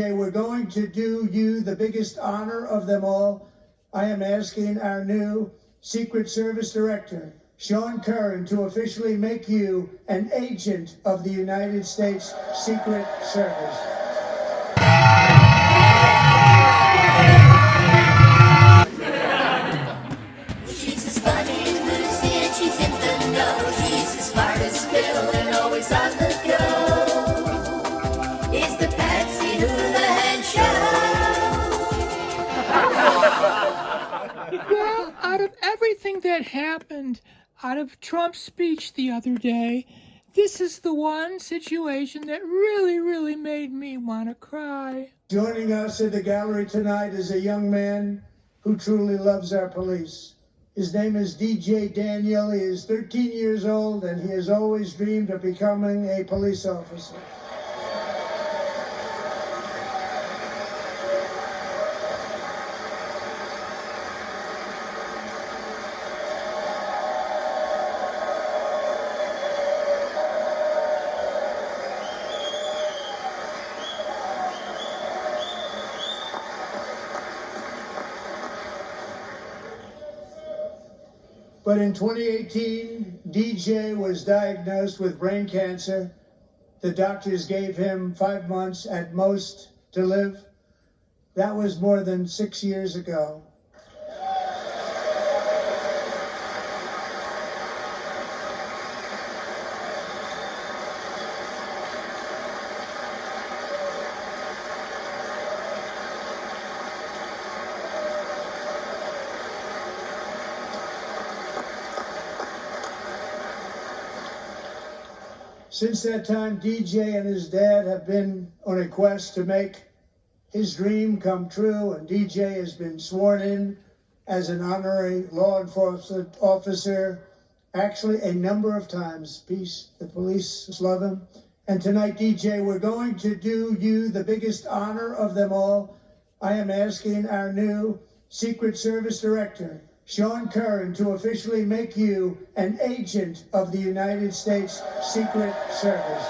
Okay, we're going to do you the biggest honor of them all. I am asking our new Secret Service Director, Sean Curran, to officially make you an agent of the United States Secret Service. She's as funny as Lucy and she's in the know. She's as smart as Phil and always on the go. It's the Patsy Hoolahan Show. Well, out of everything that happened out of Trump's speech the other day, this is the one situation that really made me want to cry. Joining us in the gallery tonight is a young man who truly loves our police. His name is DJ Daniel. He is 13 years old and he has always dreamed of becoming a police officer. But in 2018, DJ was diagnosed with brain cancer. The doctors gave him 5 months at most to live. That was more than 6 years ago. Since that time, DJ and his dad have been on a quest to make his dream come true, and DJ has been sworn in as an honorary law enforcement officer, actually a number of times. The police love him. And tonight, DJ, we're going to do you the biggest honor of them all. I am asking our new Secret Service Director, Sean Curran, to officially make you an agent of the United States Secret Service.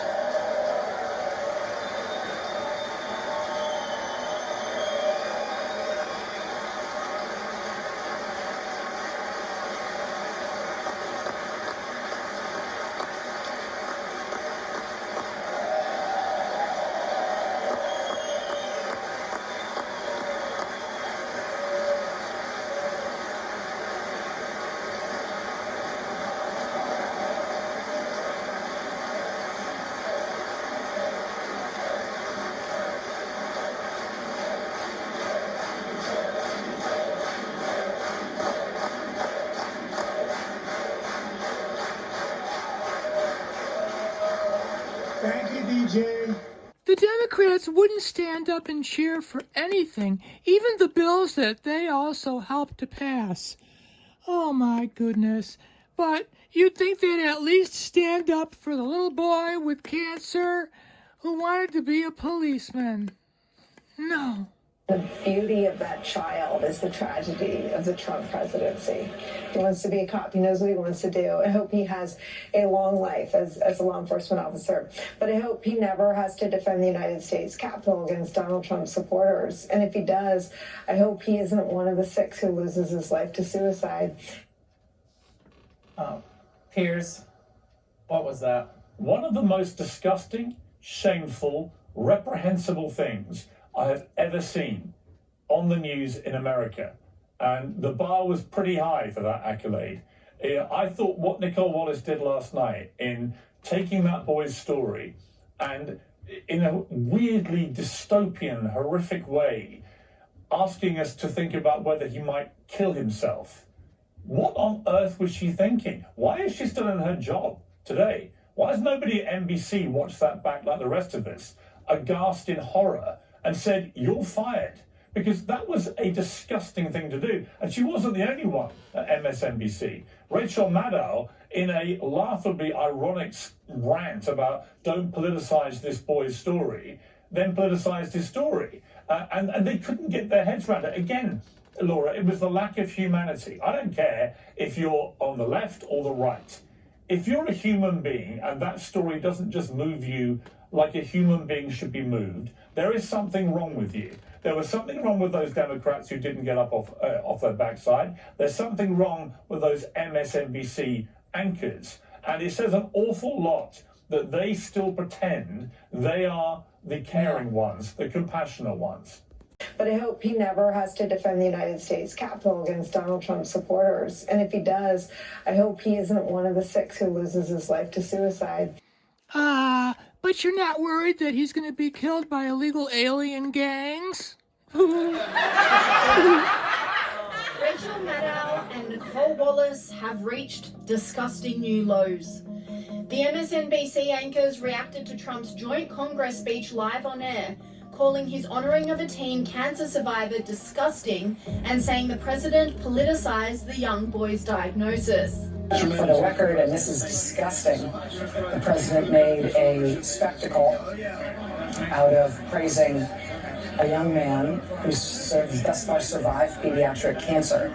Thank you, DJ. The Democrats wouldn't stand up and cheer for anything, even the bills that they also helped to pass. Oh my goodness. But you'd think they'd at least stand up for the little boy with cancer who wanted to be a policeman. No. The beauty of that child is the tragedy of the Trump presidency. He wants to be a cop. He knows what he wants to do. I hope he has a long life as a law enforcement officer. But I hope he never has to defend the United States Capitol against Donald Trump's supporters. And if he does, I hope he isn't one of the 6 who loses his life to suicide. Piers, what was that? One of the most disgusting, shameful, reprehensible things I have ever seen on the news in America. And the bar was pretty high for that accolade. I thought what Nicole Wallace did last night in taking that boy's story and in a weirdly dystopian, horrific way, asking us to think about whether he might kill himself. What on earth was she thinking? Why is she still in her job today? Why has nobody at NBC watched that back like the rest of us, aghast in horror, and said, you're fired? Because that was a disgusting thing to do. And she wasn't the only one at MSNBC. Rachel Maddow, in a laughably ironic rant about don't politicize this boy's story, then politicized his story. And they couldn't get their heads around it. Again, Laura, it was the lack of humanity. I don't care if you're on the left or the right. If you're a human being and that story doesn't just move you like a human being should be moved, there is something wrong with you. There was something wrong with those Democrats who didn't get up off their backside. There's something wrong with those MSNBC anchors. And it says an awful lot that they still pretend they are the caring ones, the compassionate ones. But I hope he never has to defend the United States Capitol against Donald Trump supporters. And if he does, I hope he isn't one of the 6 who loses his life to suicide. But you're not worried that he's going to be killed by illegal alien gangs? Rachel Maddow and Nicole Wallace have reached disgusting new lows. The MSNBC anchors reacted to Trump's joint Congress speech live on air, calling his honoring of a teen cancer survivor disgusting and saying the president politicized the young boy's diagnosis. For the record, and this is disgusting, the president made a spectacle out of praising a young man who's thus far survived pediatric cancer,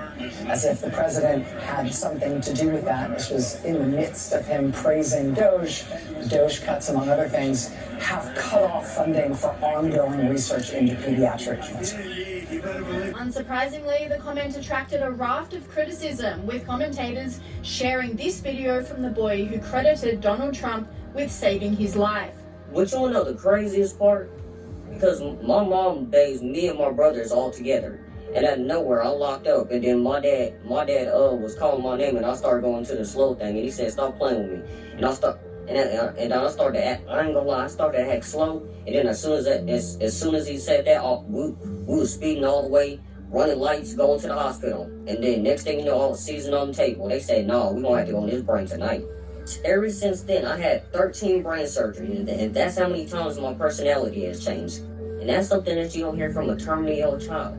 as if the president had something to do with that. This was in the midst of him praising Doge. The Doge cuts, among other things, have cut off funding for ongoing research into pediatric cancer. Unsurprisingly, the comment attracted a raft of criticism, with commentators sharing this video from the boy who credited Donald Trump with saving his life. But you wanna know the craziest part? Because my mom bathed me and my brothers all together, and out of nowhere I locked up, and then my dad was calling my name, and I started going to the slow thing, and he said, "Stop playing with me," and I started to act. I ain't gonna lie, I started to act slow, and then as soon as he said that, we was speeding all the way, running lights, going to the hospital, and then next thing you know, I was seizing on the table. They said, "No, we gonna have to go on his brain tonight." Ever since then, I had 13 brain surgeries, and that's how many times my personality has changed. And that's something that you don't hear from a terminally ill child.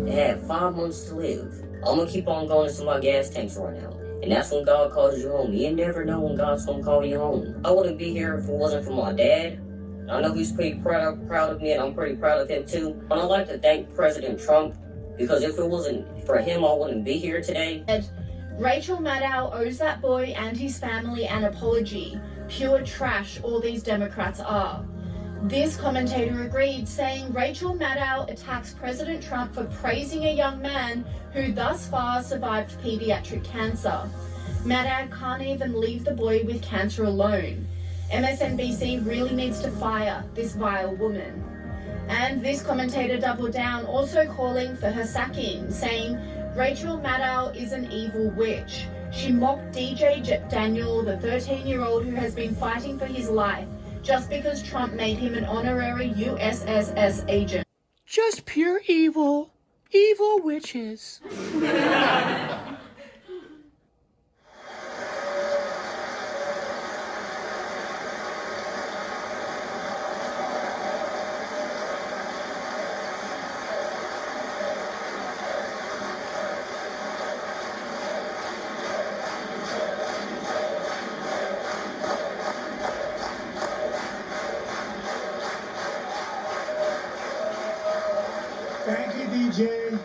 They had 5 months to live. I'm gonna keep on going until my gas tanks run out. And that's when God calls you home. You never know when God's gonna call you home. I wouldn't be here if it wasn't for my dad. I know he's pretty proud of me, and I'm pretty proud of him too. But I'd like to thank President Trump, because if it wasn't for him, I wouldn't be here today. Rachel Maddow owes that boy and his family an apology. Pure trash all these Democrats are. This commentator agreed, saying Rachel Maddow attacks President Trump for praising a young man who thus far survived pediatric cancer. Maddow can't even leave the boy with cancer alone. MSNBC really needs to fire this vile woman. And this commentator doubled down, also calling for her sacking, saying Rachel Maddow is an evil witch. She mocked DJ Daniel, the 13-year-old who has been fighting for his life, just because Trump made him an honorary USSS agent. Just pure evil. Evil witches. Thank you, DJ.